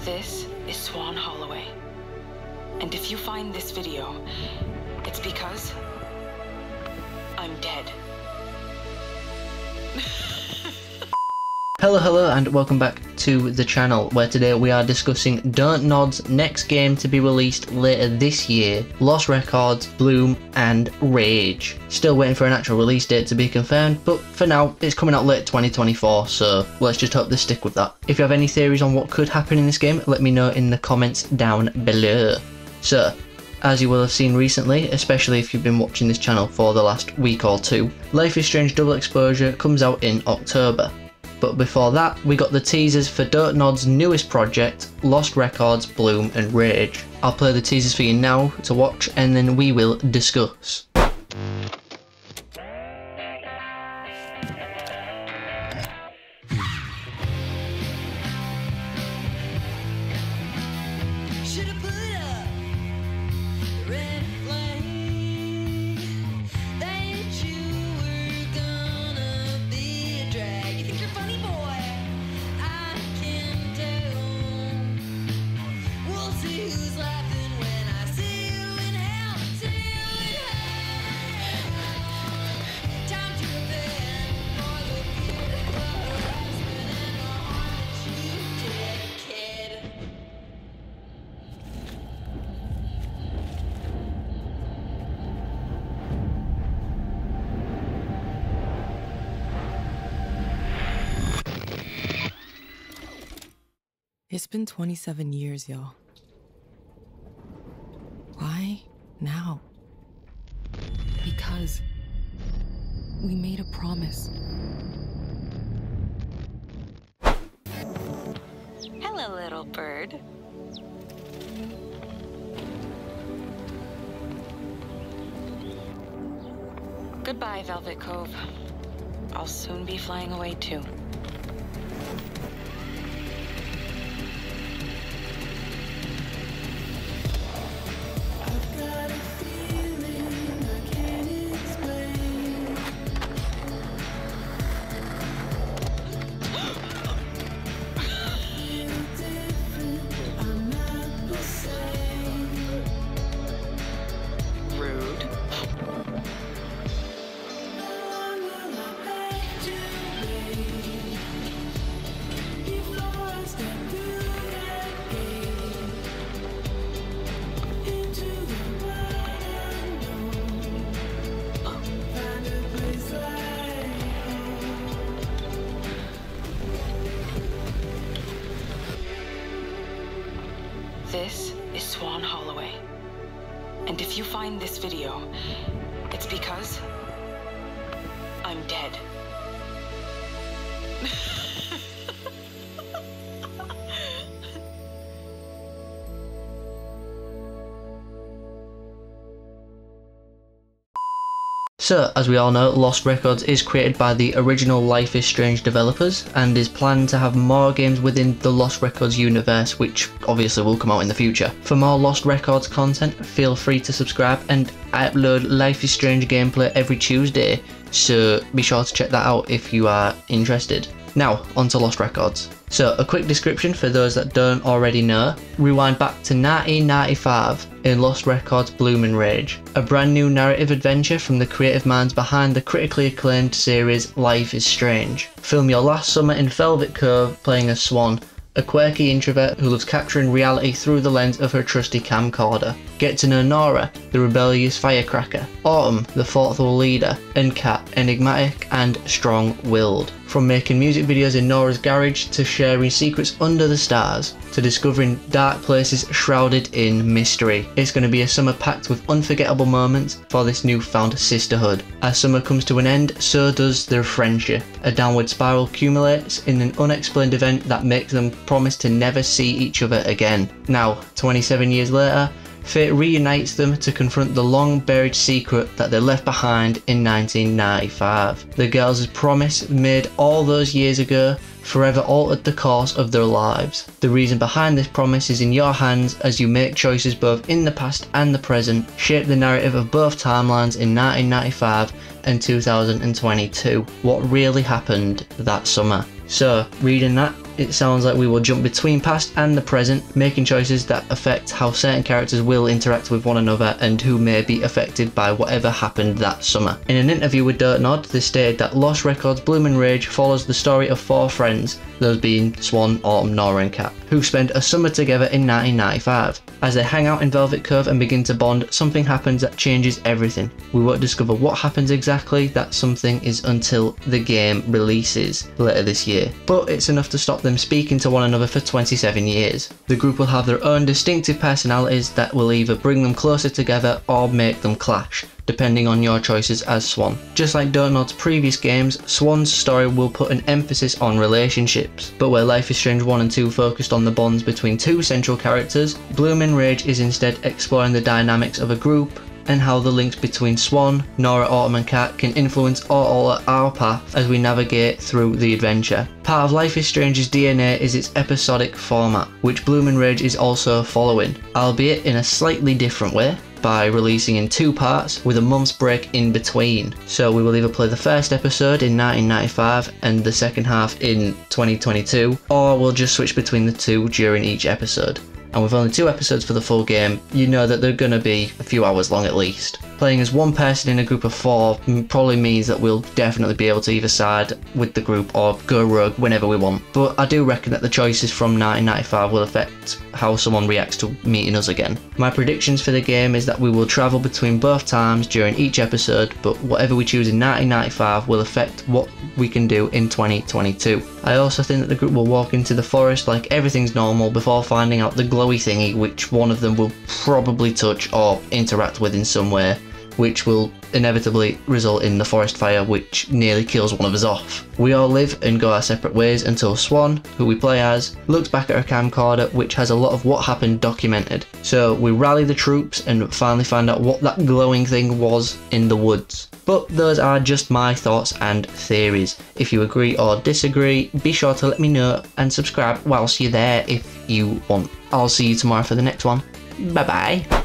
This is Swan Holloway. And if you find this video, it's because I'm dead. Hello and welcome back to the channel, where today we are discussing Dontnod's next game to be released later this year, Lost Records, Bloom and Rage. Still waiting for an actual release date to be confirmed, but for now it's coming out late 2024, so let's just hope they stick with that. If you have any theories on what could happen in this game, let me know in the comments down below. So, as you will have seen recently, especially if you've been watching this channel for the last week or two, Life is Strange Double Exposure comes out in October. But before that, we got the teasers for Dontnod's newest project, Lost Records, Bloom and Rage. I'll play the teasers for you now to watch and then we will discuss. It's been 27 years, y'all. Why now? Because we made a promise. Hello, little bird. Goodbye, Velvet Cove. I'll soon be flying away too. This is Swan Holloway. And if you find this video, it's because I'm dead. So, as we all know, Lost Records is created by the original Life is Strange developers and is planned to have more games within the Lost Records universe, which obviously will come out in the future. For more Lost Records content, feel free to subscribe, and I upload Life is Strange gameplay every Tuesday, so be sure to check that out if you are interested. Now, onto Lost Records. So, a quick description for those that don't already know. Rewind back to 1995 in Lost Records, Bloom and Rage. A brand new narrative adventure from the creative minds behind the critically acclaimed series Life is Strange. Film your last summer in Velvet Cove playing as Swan, a quirky introvert who loves capturing reality through the lens of her trusty camcorder. Get to know Nora, the rebellious firecracker, Autumn, the thoughtful leader, and Kat, enigmatic and strong-willed. From making music videos in Nora's garage to sharing secrets under the stars, to discovering dark places shrouded in mystery. It's going to be a summer packed with unforgettable moments for this newfound sisterhood. As summer comes to an end, so does their friendship. A downward spiral accumulates in an unexplained event that makes them promise to never see each other again. Now, 27 years later, fate reunites them to confront the long-buried secret that they left behind in 1995. The girls' promise made all those years ago forever altered the course of their lives. The reason behind this promise is in your hands as you make choices both in the past and the present, shape the narrative of both timelines in 1995 and 2022. What really happened that summer? So, reading that, it sounds like we will jump between past and the present, making choices that affect how certain characters will interact with one another and who may be affected by whatever happened that summer. In an interview with Dirtnod, they stated that Lost Records Bloom & Rage follows the story of 4 friends, those being Swan, Autumn, Nora and Kat, who spend a summer together in 1995. As they hang out in Velvet Cove and begin to bond, something happens that changes everything. We won't discover what happens exactly, that something is until the game releases later this year, but it's enough to stop them speaking to one another for 27 years. The group will have their own distinctive personalities that will either bring them closer together or make them clash, depending on your choices as Swan. Just like Dirtnod's previous games, Swan's story will put an emphasis on relationships, but where Life is Strange 1 and 2 focused on the bonds between 2 central characters, Bloom & Rage is instead exploring the dynamics of a group and how the links between Swan, Nora, Autumn and Kat can influence or alter our path as we navigate through the adventure. Part of Life is Strange's DNA is its episodic format, which Bloom & Rage is also following, albeit in a slightly different way, by releasing in 2 parts with a month's break in between. So we will either play the first episode in 1995 and the second half in 2022, or we'll just switch between the 2 during each episode. And with only 2 episodes for the full game, you know that they're going to be a few hours long at least. Playing as one person in a group of 4 probably means that we'll definitely be able to either side with the group or go rogue whenever we want. But I do reckon that the choices from 1995 will affect how someone reacts to meeting us again. My predictions for the game is that we will travel between both times during each episode, but whatever we choose in 1995 will affect what we can do in 2022. I also think that the group will walk into the forest like everything's normal before finding out the glowy thingy, which one of them will probably touch or interact with in some way, which will inevitably result in the forest fire which nearly kills one of us off. We all live and go our separate ways until Swan, who we play as, looks back at her camcorder which has a lot of what happened documented. So we rally the troops and finally find out what that glowing thing was in the woods. But those are just my thoughts and theories. If you agree or disagree, be sure to let me know and subscribe whilst you're there if you want. I'll see you tomorrow for the next one. Bye bye.